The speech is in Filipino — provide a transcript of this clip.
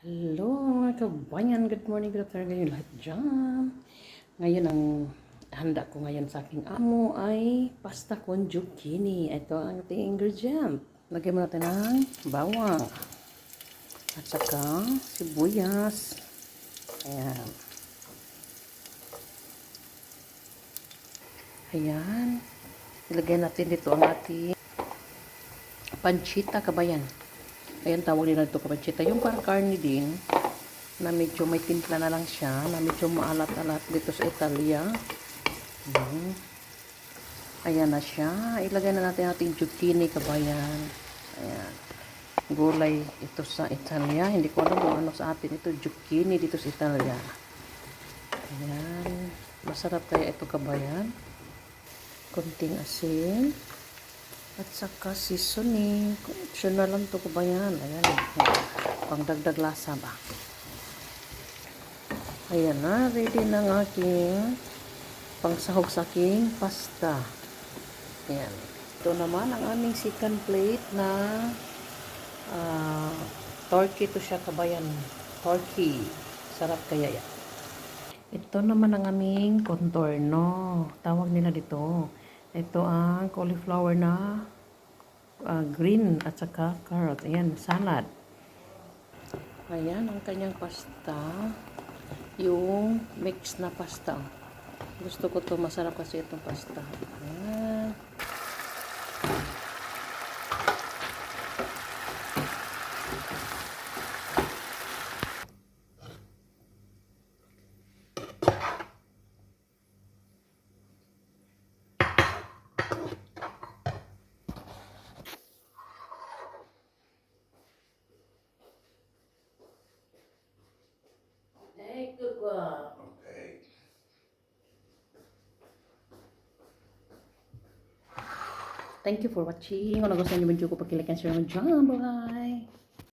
Hello mga kabayan, good morning, good afternoon kayo lahat dyan. Ngayon ang handa ko ngayon sa aking amo ay pasta con zucchini. Ito ang ating ingredient. Lagyan mo natin ng bawang at saka sibuyas. Ayan. Ayan. Ilagay natin dito ang ating pancita kabayan. Ayan, tawag nila ito kabansita. Yung parang karne din, na medyo may timpla na lang siya, na medyo maalat-alat dito sa Italia. Ayan na siya. Ilagay na natin ating zucchini kabayan. Ayan. Gulay ito sa Italia. Hindi ko alam kung ano sa atin ito. Zucchini dito sa Italia. Ayan. Masarap kaya ito kabayan. Konting asin. At saka seasoning. Optional lang ito kabayan. Ayan. Pangdagdag lasa ba. Ayan na. Ready na ang aking pangsahog sa aking pasta. Ayan. Ito naman ang aming second plate na turkey to siya kabayan. Turkey. Sarap kaya yan. Ito naman ang aming contorno. Tawag nila dito. Ito ang cauliflower na green at saka carrot. Ayan, salad. Ayan ang kanyang pasta. Yung mix na pasta. Gusto ko to, masarap kasi itong pasta. Ayan. Okay. Thank you for watching. Kung nagustuhan niyo yung video ko, pag-like and share mo dyan. Bye!